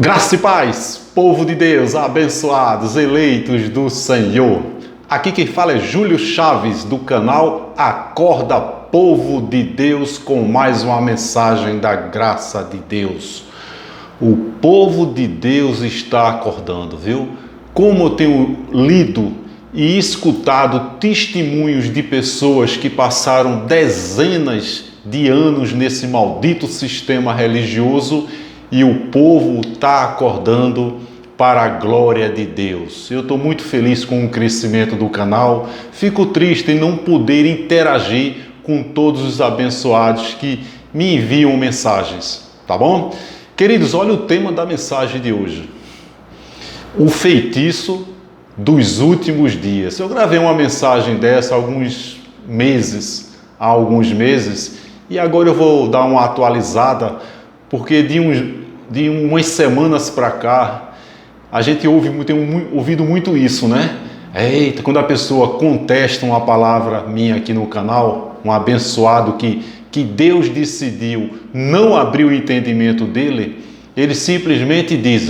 Graça e paz, povo de Deus, abençoados, eleitos do Senhor. Aqui quem fala é Júlio Chaves, do canal Acorda, Povo de Deus, com mais uma mensagem da graça de Deus. O povo de Deus está acordando, viu? Como eu tenho lido e escutado testemunhos de pessoas que passaram dezenas de anos nesse maldito sistema religioso, e o povo está acordando para a glória de Deus. Eu estou muito feliz com o crescimento do canal. Fico triste em não poder interagir com todos os abençoados que me enviam mensagens, tá bom? Queridos, olha o tema da mensagem de hoje. O feitiço dos últimos dias. Eu gravei uma mensagem dessa há alguns meses, e agora eu vou dar uma atualizada, porque de umas semanas para cá, a gente tem ouvido muito isso, né? Eita, quando a pessoa contesta uma palavra minha aqui no canal, um abençoado que Deus decidiu não abrir o entendimento dele, ele simplesmente diz,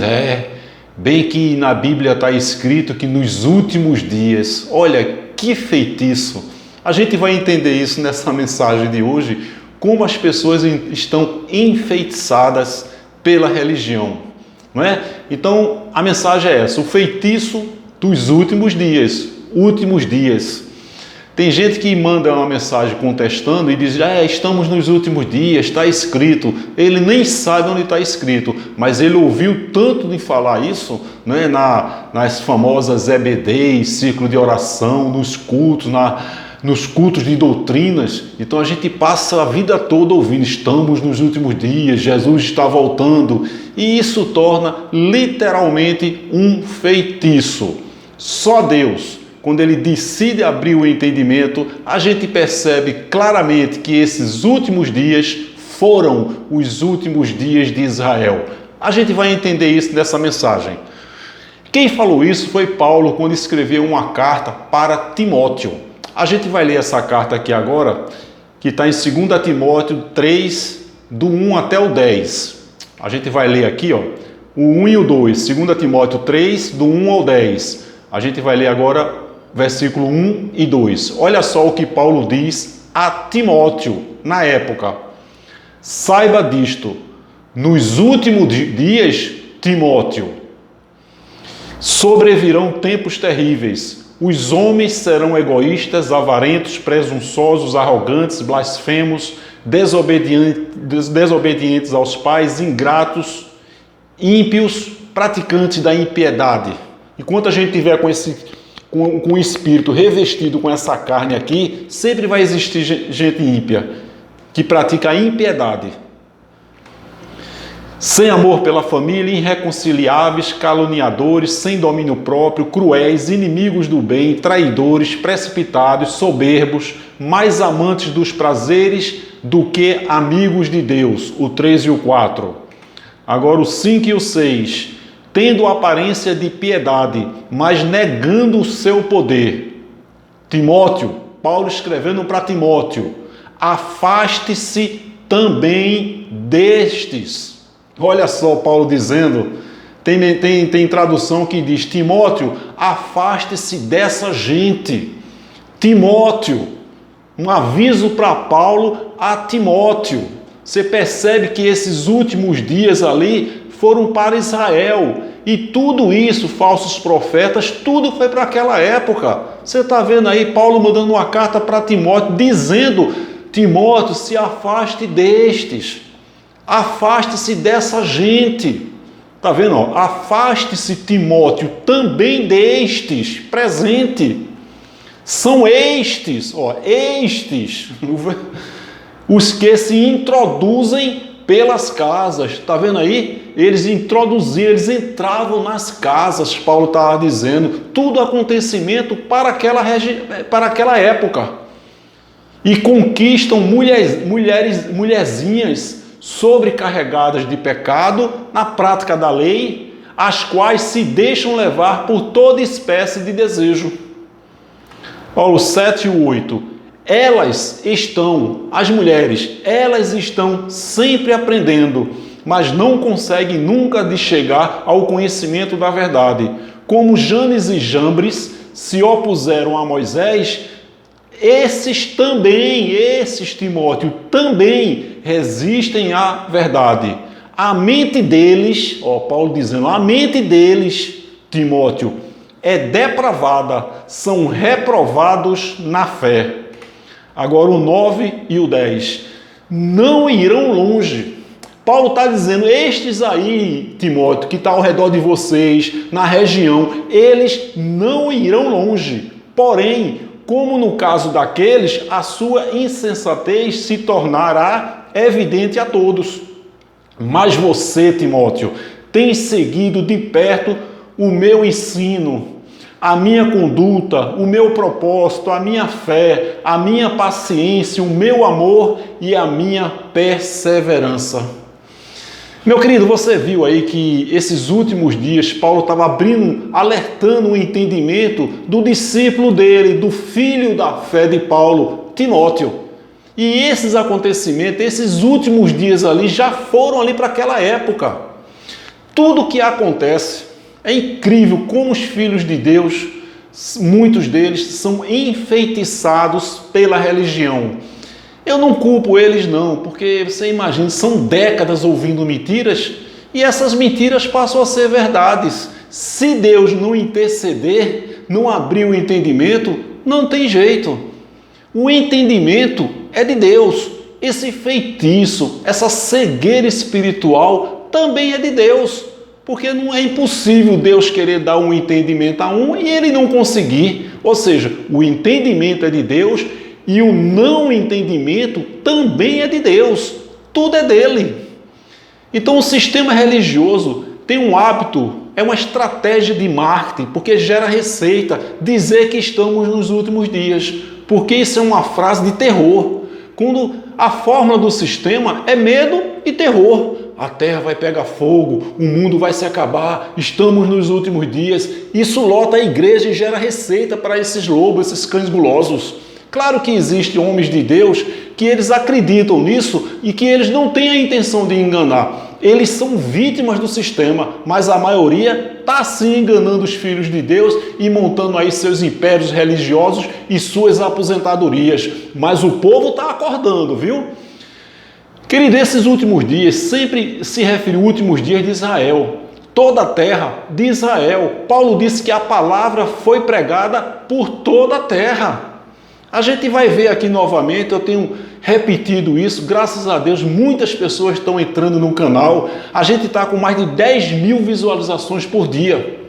bem que na Bíblia está escrito que nos últimos dias, olha que feitiço. A gente vai entender isso nessa mensagem de hoje, como as pessoas estão enfeitiçadas pela religião, não é? Então, a mensagem é essa, o feitiço dos últimos dias. Tem gente que manda uma mensagem contestando e diz, estamos nos últimos dias, está escrito. Ele nem sabe onde está escrito, mas ele ouviu tanto de falar isso, né, nas famosas EBDs, círculo de oração, nos cultos de doutrinas. Então a gente passa a vida toda ouvindo, estamos nos últimos dias, Jesus está voltando, e isso torna literalmente um feitiço. Só Deus, quando ele decide abrir o entendimento, a gente percebe claramente que esses últimos dias foram os últimos dias de Israel. A gente vai entender isso nessa mensagem. Quem falou isso foi Paulo, quando escreveu uma carta para Timóteo. A gente vai ler essa carta aqui agora, que está em 2 Timóteo 3, do 1 até o 10. A gente vai ler aqui, o 1 e o 2, 2 Timóteo 3, do 1 ao 10. A gente vai ler agora versículo 1 e 2. Olha só o que Paulo diz a Timóteo na época. Saiba disto, nos últimos dias, Timóteo, sobrevirão tempos terríveis. Os homens serão egoístas, avarentos, presunçosos, arrogantes, blasfemos, desobedientes aos pais, ingratos, ímpios, praticantes da impiedade. Enquanto a gente tiver com o espírito revestido com essa carne aqui, sempre vai existir gente ímpia, que pratica a impiedade. Sem amor pela família, irreconciliáveis, caluniadores, sem domínio próprio, cruéis, inimigos do bem, traidores, precipitados, soberbos, mais amantes dos prazeres do que amigos de Deus. O 3 e o 4. Agora o 5 e o 6. Tendo aparência de piedade, mas negando o seu poder. Timóteo, Paulo escrevendo para Timóteo, afaste-se também destes. Olha só Paulo dizendo, tem tradução que diz, Timóteo, afaste-se dessa gente. Timóteo, um aviso para Paulo a Timóteo. Você percebe que esses últimos dias ali foram para Israel. E tudo isso, falsos profetas, tudo foi para aquela época. Você está vendo aí Paulo mandando uma carta para Timóteo, dizendo, Timóteo, se afaste destes. Afaste-se dessa gente. Está vendo? Afaste-se, Timóteo, também destes, presente. São estes, os que se introduzem pelas casas. Está vendo aí? Eles entravam nas casas, Paulo estava dizendo. Tudo acontecimento para aquela época. E conquistam mulherzinhas sobrecarregadas de pecado na prática da lei, as quais se deixam levar por toda espécie de desejo. Paulo 7 e 8. As mulheres estão sempre aprendendo, mas não conseguem nunca de chegar ao conhecimento da verdade. Como Janes e Jambres se opuseram a Moisés, esses, Timóteo, também resistem à verdade. A mente deles, Paulo dizendo, a mente deles, Timóteo, é depravada, são reprovados na fé. Agora o 9 e o 10. Não irão longe. Paulo está dizendo, estes aí, Timóteo, que está ao redor de vocês, na região, eles não irão longe. Porém, como no caso daqueles, a sua insensatez se tornará evidente a todos. Mas você, Timóteo, tem seguido de perto o meu ensino, a minha conduta, o meu propósito, a minha fé, a minha paciência, o meu amor e a minha perseverança. Meu querido, você viu aí que esses últimos dias Paulo estava alertando o entendimento do discípulo dele, do filho da fé de Paulo, Timóteo. E esses acontecimentos, esses últimos dias ali, já foram ali para aquela época. Tudo que acontece, é incrível como os filhos de Deus, muitos deles, são enfeitiçados pela religião. Eu não culpo eles não, porque você imagina, são décadas ouvindo mentiras e essas mentiras passam a ser verdades. Se Deus não interceder, não abrir o entendimento, não tem jeito. O entendimento é de Deus. Esse feitiço, essa cegueira espiritual também é de Deus. Porque não é impossível Deus querer dar um entendimento a um e ele não conseguir. Ou seja, o entendimento é de Deus e o não entendimento também é de Deus. Tudo é dele. Então o sistema religioso tem um hábito, é uma estratégia de marketing, porque gera receita, dizer que estamos nos últimos dias. Porque isso é uma frase de terror. Quando a fórmula do sistema é medo e terror. A terra vai pegar fogo, o mundo vai se acabar, estamos nos últimos dias. Isso lota a igreja e gera receita para esses lobos, esses cães gulosos. Claro que existem homens de Deus que eles acreditam nisso e que eles não têm a intenção de enganar. Eles são vítimas do sistema, mas a maioria está sim enganando os filhos de Deus e montando aí seus impérios religiosos e suas aposentadorias. Mas o povo está acordando, viu? Querido, esses últimos dias, sempre se refere aos últimos dias de Israel. Toda a terra de Israel. Paulo disse que a palavra foi pregada por toda a terra. A gente vai ver aqui novamente, eu tenho repetido isso, graças a Deus, muitas pessoas estão entrando no canal. A gente está com mais de 10 mil visualizações por dia.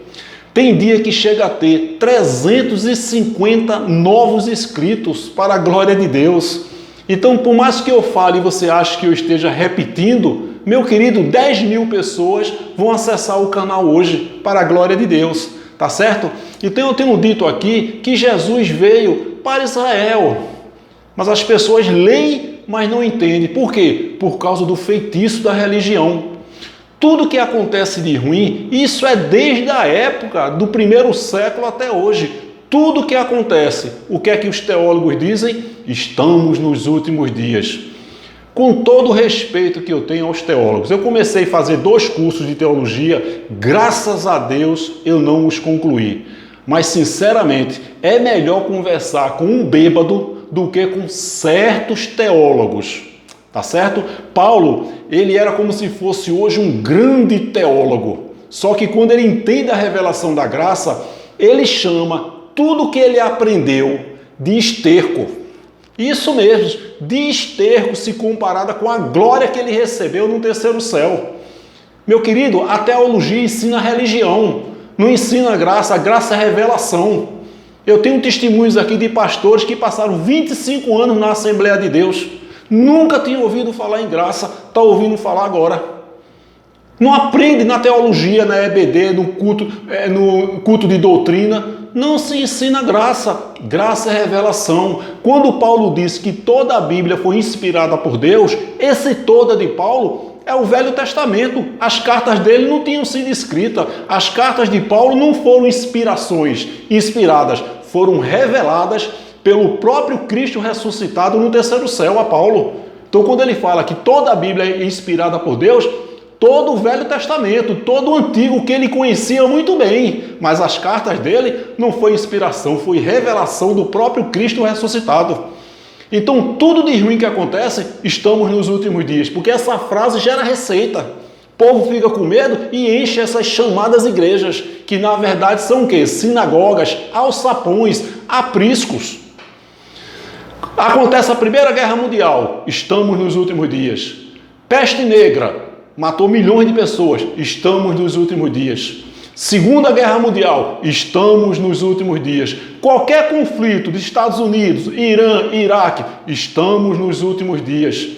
Tem dia que chega a ter 350 novos inscritos, para a glória de Deus. Então, por mais que eu fale e você ache que eu esteja repetindo, meu querido, 10 mil pessoas vão acessar o canal hoje, para a glória de Deus, tá certo? Então eu tenho dito aqui que Jesus veio para Israel, mas as pessoas leem, mas não entendem. Por quê? Por causa do feitiço da religião. Tudo que acontece de ruim, isso é desde a época do primeiro século até hoje. Tudo que acontece, o que é que os teólogos dizem? Estamos nos últimos dias. Com todo o respeito que eu tenho aos teólogos, eu comecei a fazer 2 cursos de teologia, graças a Deus eu não os concluí. Mas, sinceramente, é melhor conversar com um bêbado do que com certos teólogos, tá certo? Paulo, ele era como se fosse hoje um grande teólogo, só que quando ele entende a revelação da graça, ele chama tudo que ele aprendeu de esterco. Isso mesmo, de esterco se comparada com a glória que ele recebeu no terceiro céu. Meu querido, a teologia ensina a religião, não ensina a graça é revelação. Eu tenho testemunhos aqui de pastores que passaram 25 anos na Assembleia de Deus, nunca tinham ouvido falar em graça, está ouvindo falar agora. Não aprende na teologia, na EBD, no culto de doutrina. Não se ensina graça. Graça é revelação. Quando Paulo diz que toda a Bíblia foi inspirada por Deus, esse toda de Paulo é o Velho Testamento. As cartas dele não tinham sido escritas. As cartas de Paulo não foram inspirações inspiradas. Foram reveladas pelo próprio Cristo ressuscitado no terceiro céu a Paulo. Então, quando ele fala que toda a Bíblia é inspirada por Deus, todo o Velho Testamento, todo o Antigo que ele conhecia muito bem. Mas as cartas dele não foi inspiração, foi revelação do próprio Cristo ressuscitado. Então, tudo de ruim que acontece, estamos nos últimos dias, porque essa frase gera receita. O povo fica com medo e enche essas chamadas igrejas, que na verdade são o quê? Sinagogas, alçapões, apriscos. Acontece a Primeira Guerra Mundial, estamos nos últimos dias. Peste negra, matou milhões de pessoas, estamos nos últimos dias. Segunda Guerra Mundial, estamos nos últimos dias. Qualquer conflito dos Estados Unidos, Irã, Iraque, estamos nos últimos dias.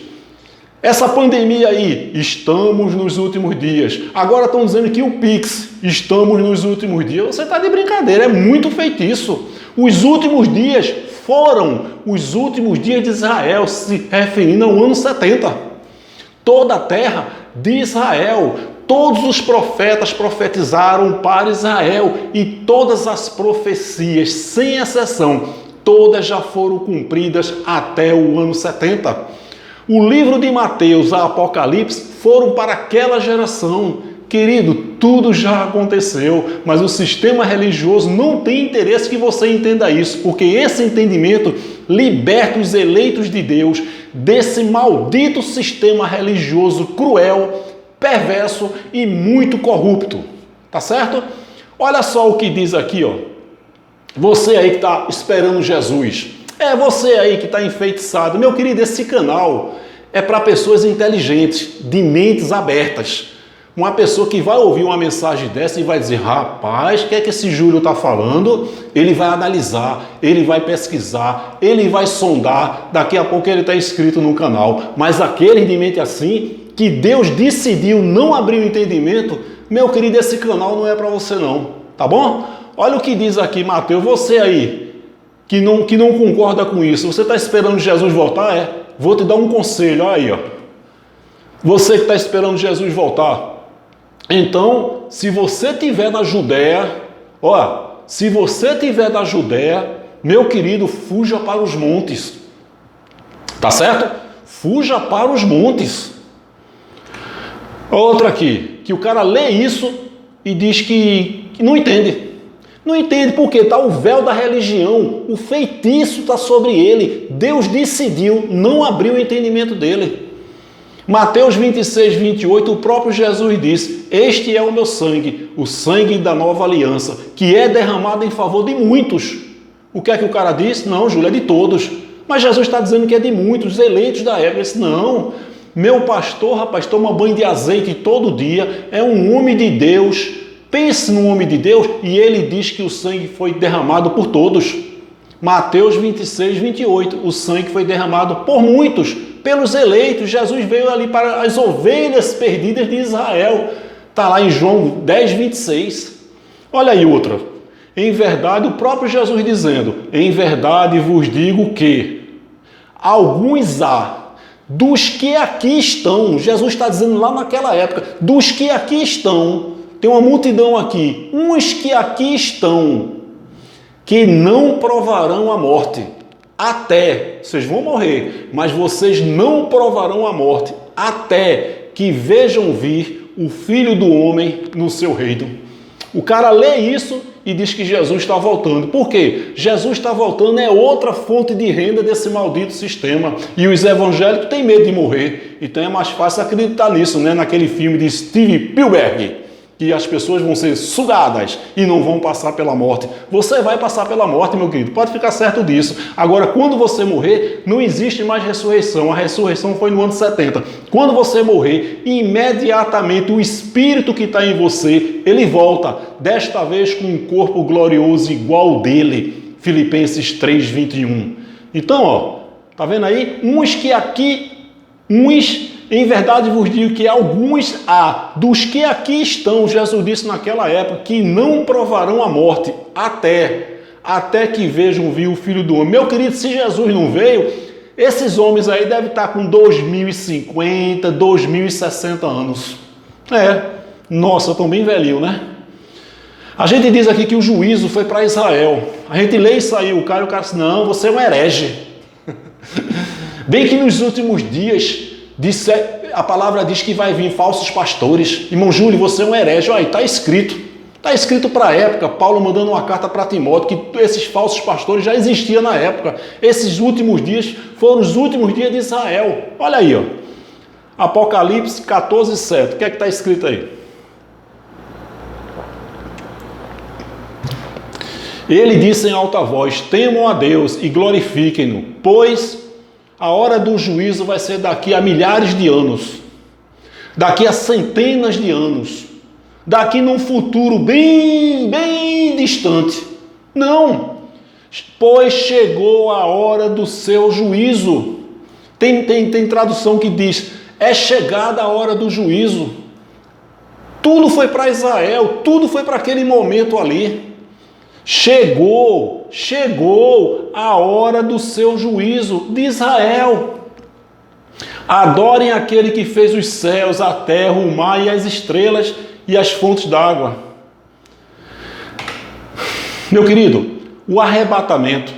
Essa pandemia aí, estamos nos últimos dias. Agora estão dizendo que o Pix, estamos nos últimos dias. Você está de brincadeira, é muito feitiço. Os últimos dias foram os últimos dias de Israel, se referindo ao ano 70. Toda a terra de Israel, todos os profetas profetizaram para Israel e todas as profecias, sem exceção, todas já foram cumpridas até o ano 70. O livro de Mateus, a Apocalipse, foram para aquela geração. Querido, tudo já aconteceu, mas o sistema religioso não tem interesse que você entenda isso, porque esse entendimento liberta os eleitos de Deus desse maldito sistema religioso cruel, perverso e muito corrupto. Tá certo? Olha só o que diz aqui, ó. Você aí que está esperando Jesus. É você aí que está enfeitiçado. Meu querido, esse canal é para pessoas inteligentes, de mentes abertas. Uma pessoa que vai ouvir uma mensagem dessa e vai dizer, rapaz, o que é que esse Júlio está falando? Ele vai analisar, ele vai pesquisar, ele vai sondar, daqui a pouco ele está inscrito no canal. Mas aquele de mente assim, que Deus decidiu não abrir o entendimento, meu querido, esse canal não é para você não, tá bom? Olha o que diz aqui Mateus, você aí, que não concorda com isso, você está esperando Jesus voltar? É, vou te dar um conselho, olha aí, ó. Você que está esperando Jesus voltar, então, se você estiver na Judéia, ó, se você estiver na Judéia, meu querido, fuja para os montes, tá certo? Fuja para os montes. Outra aqui, que o cara lê isso e diz que não entende. Não entende porque está o véu da religião, o feitiço está sobre ele. Deus decidiu não abrir o entendimento dele. Mateus 26, 28, o próprio Jesus diz, este é o meu sangue, o sangue da nova aliança, que é derramado em favor de muitos. O que é que o cara diz? Não, Júlio, é de todos. Mas Jesus está dizendo que é de muitos, os eleitos da época. Ele disse, não, meu pastor, rapaz, toma banho de azeite todo dia, é um homem de Deus. Pense no homem de Deus e ele diz que o sangue foi derramado por todos. Mateus 26, 28, o sangue foi derramado por muitos, pelos eleitos. Jesus veio ali para as ovelhas perdidas de Israel. Está lá em João 10, 26. Olha aí outra. Em verdade, o próprio Jesus dizendo, em verdade vos digo que alguns há, dos que aqui estão, Jesus está dizendo lá naquela época, dos que aqui estão, tem uma multidão aqui, uns que aqui estão, que não provarão a morte, até, vocês vão morrer, mas vocês não provarão a morte, até que vejam vir o Filho do Homem no seu reino. O cara lê isso e diz que Jesus está voltando. Por quê? Jesus está voltando é outra fonte de renda desse maldito sistema. E os evangélicos têm medo de morrer. Então é mais fácil acreditar nisso, né? Naquele filme de Steven Spielberg, que as pessoas vão ser sugadas e não vão passar pela morte. Você vai passar pela morte, meu querido. Pode ficar certo disso. Agora, quando você morrer, não existe mais ressurreição. A ressurreição foi no ano 70. Quando você morrer, imediatamente o espírito que está em você, ele volta. Desta vez com um corpo glorioso igual ao dele. Filipenses 3, 21. Então, ó, tá vendo aí? Em verdade vos digo que alguns há, dos que aqui estão, Jesus disse naquela época, que não provarão a morte, até que vejam vir o Filho do Homem. Meu querido, se Jesus não veio, esses homens aí devem estar com 2050, 2060 anos. Nossa, estão bem velhinho, né? A gente diz aqui que o juízo foi para Israel. A gente lê isso aí, o cara disse, não, você é um herege. Bem que nos últimos dias, A palavra diz que vai vir falsos pastores. Irmão Júlio, você é um herege. Olha, está escrito. Está escrito para a época, Paulo mandando uma carta para Timóteo, que esses falsos pastores já existiam na época. Esses últimos dias foram os últimos dias de Israel. Olha aí, ó. Apocalipse 14:7. O que é que está escrito aí? Ele disse em alta voz: temam a Deus e glorifiquem-no, pois a hora do juízo vai ser daqui a milhares de anos, daqui a centenas de anos, daqui num futuro bem distante. Não, pois chegou a hora do seu juízo. Tem tradução que diz: é chegada a hora do juízo. Tudo foi para Israel, tudo foi para aquele momento ali. Chegou a hora do seu juízo de Israel. Adorem aquele que fez os céus, a terra, o mar e as estrelas e as fontes d'água. Meu querido, o arrebatamento,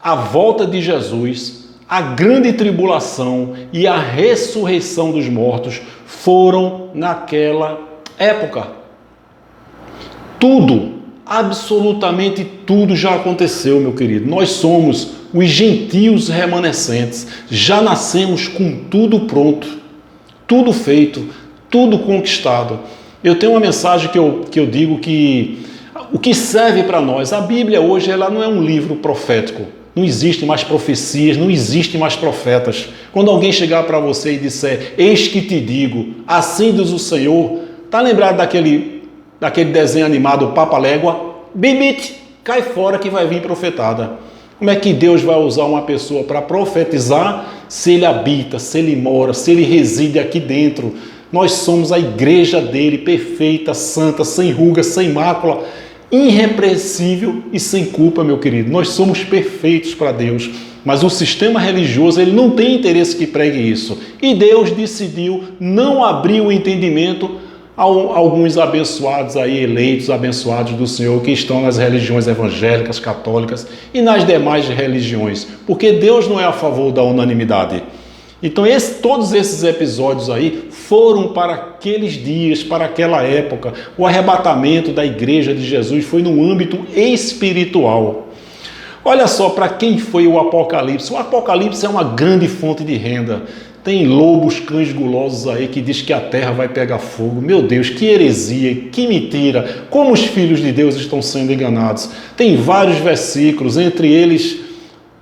a volta de Jesus, a grande tribulação e a ressurreição dos mortos foram naquela época. Tudo, absolutamente tudo já aconteceu, meu querido. Nós somos os gentios remanescentes. Já nascemos com tudo pronto, tudo feito, tudo conquistado. Eu tenho uma mensagem que eu digo que o que serve para nós, a Bíblia hoje ela não é um livro profético. Não existe mais profecias, não existe mais profetas. Quando alguém chegar para você e disser: eis que te digo, assim diz o Senhor, tá lembrado daquele desenho animado Papa Légua? Bibite, cai fora que vai vir profetada. Como é que Deus vai usar uma pessoa para profetizar se ele habita, se ele mora, se ele reside aqui dentro? Nós somos a igreja dele, perfeita, santa, sem ruga, sem mácula, irrepreensível e sem culpa, meu querido. Nós somos perfeitos para Deus, mas o sistema religioso ele não tem interesse que pregue isso. E Deus decidiu não abrir o entendimento a alguns abençoados aí, eleitos, abençoados do Senhor, que estão nas religiões evangélicas, católicas e nas demais religiões, porque Deus não é a favor da unanimidade. Então todos esses episódios aí foram para aqueles dias, para aquela época. O arrebatamento da igreja de Jesus foi no âmbito espiritual. Olha só para quem foi o Apocalipse. O Apocalipse é uma grande fonte de renda. Tem lobos, cães gulosos aí que diz que a terra vai pegar fogo. Meu Deus, que heresia, que mentira. Como os filhos de Deus estão sendo enganados. Tem vários versículos, entre eles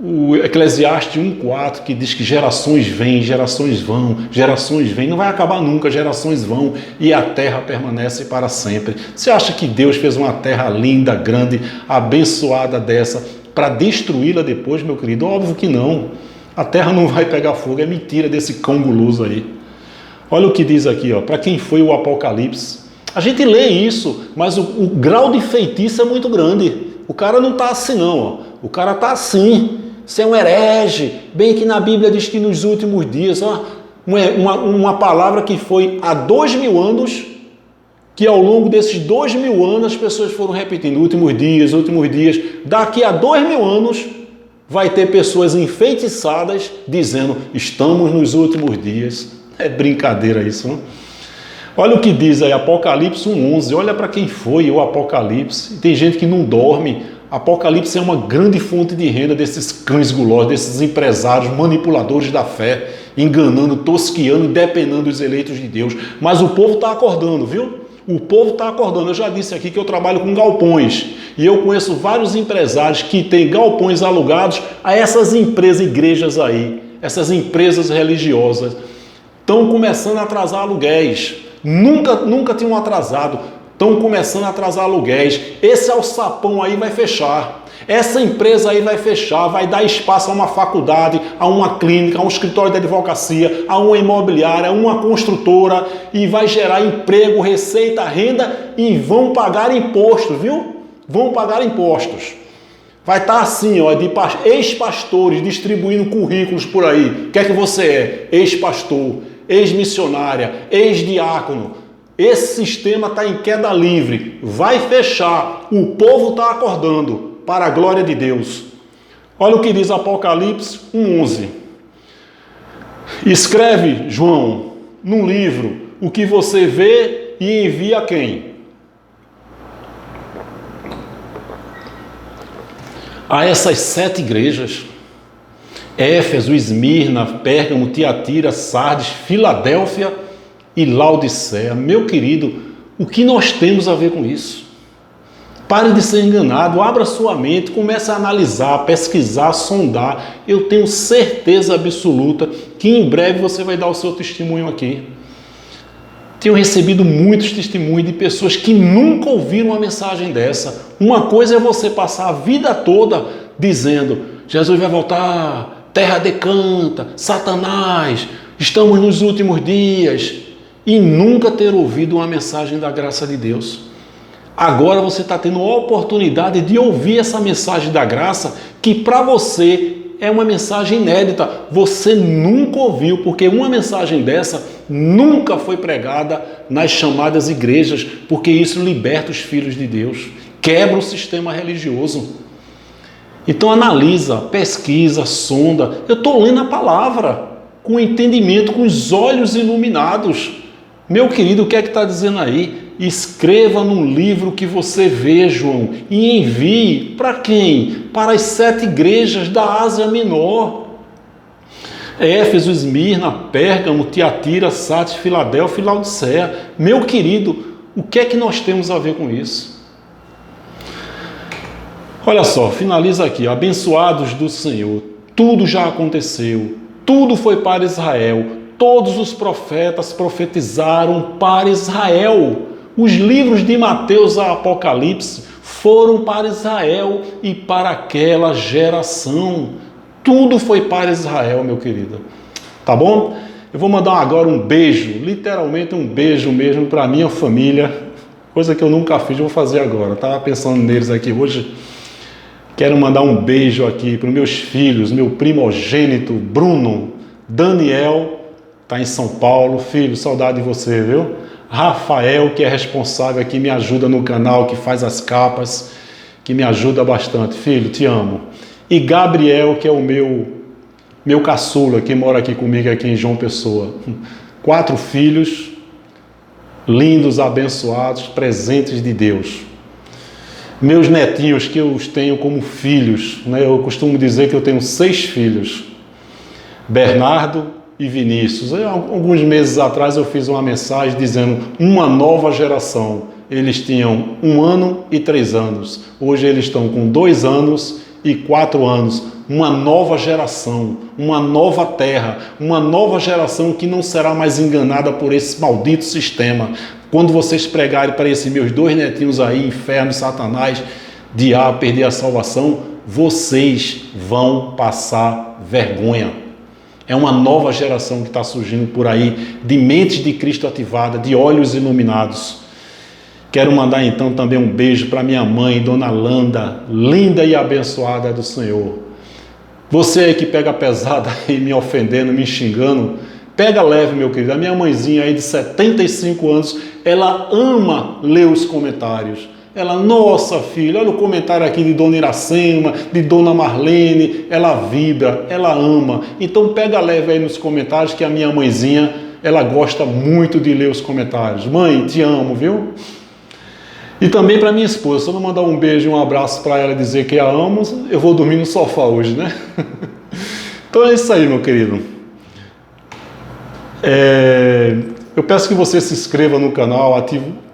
o Eclesiastes 1:4, que diz que gerações vêm, gerações vão, gerações vêm. Não vai acabar nunca, gerações vão e a terra permanece para sempre. Você acha que Deus fez uma terra linda, grande, abençoada dessa para destruí-la depois, meu querido? Óbvio que não. A terra não vai pegar fogo, é mentira desse cão guloso aí. Olha o que diz aqui, ó, para quem foi o Apocalipse. A gente lê isso, mas o grau de feitiço é muito grande. O cara não está assim não, ó. O cara está assim. Você é um herege. Bem que na Bíblia diz que nos últimos dias, ó, uma palavra que foi há 2000 anos, que ao longo desses 2000 anos as pessoas foram repetindo, últimos dias, daqui a 2000 anos, vai ter pessoas enfeitiçadas dizendo: estamos nos últimos dias. É brincadeira isso, não? Olha o que diz aí, Apocalipse 1:11. Olha para quem foi o Apocalipse. Tem gente que não dorme. Apocalipse é uma grande fonte de renda desses cães gulosos, desses empresários, manipuladores da fé, enganando, tosquiando e depenando os eleitos de Deus. Mas o povo está acordando, viu? O povo está acordando. Eu já disse aqui que eu trabalho com galpões e eu conheço vários empresários que têm galpões alugados a essas empresas, igrejas aí, essas empresas religiosas. Estão começando a atrasar aluguéis. Nunca tinham atrasado. Estão começando a atrasar aluguéis. Esse alçapão aí vai fechar. Essa empresa aí vai fechar, vai dar espaço a uma faculdade, a uma clínica, a um escritório de advocacia, a uma imobiliária, a uma construtora e vai gerar emprego, receita, renda e vão pagar imposto, viu? Vão pagar impostos. Vai estar assim, ó, de ex-pastores distribuindo currículos por aí. O que é que você é? Ex-pastor, ex-missionária, ex-diácono. Esse sistema está em queda livre. Vai fechar. O povo está acordando. Para a glória de Deus. Olha o que diz Apocalipse 1:11. Escreve, João, num livro o que você vê e envia a quem? A essas 7 igrejas: Éfeso, Esmirna, Pérgamo, Tiatira, Sardes, Filadélfia e Laodiceia. Meu querido, o que nós temos a ver com isso? Pare de ser enganado, abra sua mente, comece a analisar, pesquisar, sondar. Eu tenho certeza absoluta que em breve você vai dar o seu testemunho aqui. Tenho recebido muitos testemunhos de pessoas que nunca ouviram uma mensagem dessa. Uma coisa é você passar a vida toda dizendo: Jesus vai voltar, terra decanta, Satanás, estamos nos últimos dias, e nunca ter ouvido uma mensagem da graça de Deus. Agora você está tendo a oportunidade de ouvir essa mensagem da graça, que para você é uma mensagem inédita. Você nunca ouviu, porque uma mensagem dessa nunca foi pregada nas chamadas igrejas, porque isso liberta os filhos de Deus, quebra o sistema religioso. Então analisa, pesquisa, sonda. Eu estou lendo a palavra com entendimento, com os olhos iluminados. Meu querido, o que é que está dizendo aí? Escreva no livro que você vê, João, e envie para quem? Para as 7 igrejas da Ásia Menor: Éfeso, Esmirna, Pérgamo, Tiatira, Sardes, Filadélfia e Laodiceia. Meu querido, o que é que nós temos a ver com isso? Olha só, finaliza aqui: abençoados do Senhor, tudo já aconteceu, tudo foi para Israel, todos os profetas profetizaram para Israel. Os livros de Mateus a Apocalipse foram para Israel e para aquela geração. Tudo foi para Israel, meu querido. Tá bom? Eu vou mandar agora um beijo, literalmente um beijo mesmo para minha família, coisa que eu nunca fiz, eu vou fazer agora. Estava pensando neles aqui hoje. Quero mandar um beijo aqui para os meus filhos, meu primogênito Bruno, Daniel, está em São Paulo. Filho, saudade de você, viu? Rafael, que é responsável aqui, me ajuda no canal, que faz as capas, que me ajuda bastante. Filho, te amo. E Gabriel, que é o meu caçula, que mora aqui comigo, aqui em João Pessoa. 4 filhos, lindos, abençoados, presentes de Deus. Meus netinhos, que eu os tenho como filhos, né? Eu costumo dizer que eu tenho 6 filhos. Bernardo e Vinícius. Alguns meses atrás eu fiz uma mensagem dizendo uma nova geração. Eles tinham 1 ano e 3 anos. Hoje eles estão com 2 anos e 4 anos. Uma nova geração, uma nova terra, uma nova geração que não será mais enganada por esse maldito sistema. Quando vocês pregarem para esses meus 2 netinhos aí, inferno, Satanás, diabo, perder a salvação, vocês vão passar vergonha. É uma nova geração que está surgindo por aí, de mentes de Cristo ativada, de olhos iluminados. Quero mandar então também um beijo para minha mãe, Dona Landa, linda e abençoada do Senhor. Você aí que pega pesado aí, me ofendendo, me xingando, pega leve, meu querido. A minha mãezinha aí de 75 anos, ela ama ler os comentários. Ela, nossa filha, olha o comentário aqui de Dona Iracema, de Dona Marlene, ela vibra, ela ama. Então pega leve aí nos comentários, que a minha mãezinha, ela gosta muito de ler os comentários. Mãe, te amo, viu? E também para minha esposa, só vou mandar um beijo e um abraço para ela, dizer que a amo. Eu vou dormir no sofá hoje, né? Então é isso aí, meu querido. Eu peço que você se inscreva no canal,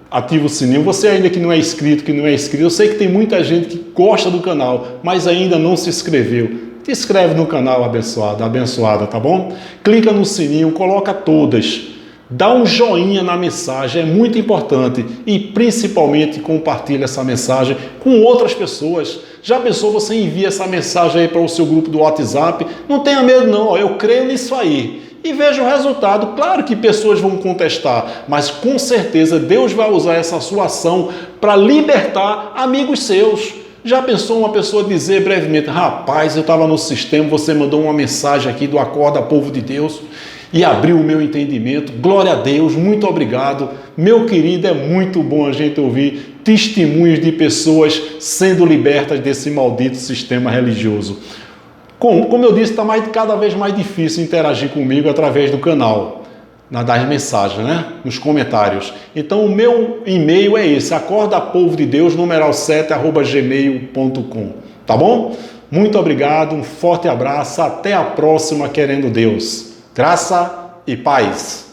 ative o sininho. Você ainda que não é inscrito, eu sei que tem muita gente que gosta do canal, mas ainda não se inscreveu. Te inscreve no canal, abençoado, abençoada, tá bom? Clica no sininho, coloca todas. Dá um joinha na mensagem, é muito importante. E principalmente compartilha essa mensagem com outras pessoas. Já pensou, você envia essa mensagem aí para o seu grupo do WhatsApp? Não tenha medo não, eu creio nisso aí. E veja o resultado. Claro que pessoas vão contestar, mas com certeza Deus vai usar essa sua ação para libertar amigos seus. Já pensou uma pessoa dizer brevemente: rapaz, eu estava no sistema, você mandou uma mensagem aqui do Acorda Povo de Deus e abriu o meu entendimento. Glória a Deus, muito obrigado. Meu querido, é muito bom a gente ouvir testemunhos de pessoas sendo libertas desse maldito sistema religioso. Como eu disse, está cada vez mais difícil interagir comigo através do canal. das mensagens, né? Nos comentários. Então o meu e-mail é esse, acordapovodedeus, numeral 7@gmail.com. Tá bom? Muito obrigado, um forte abraço, até a próxima, querendo Deus. Graça e paz.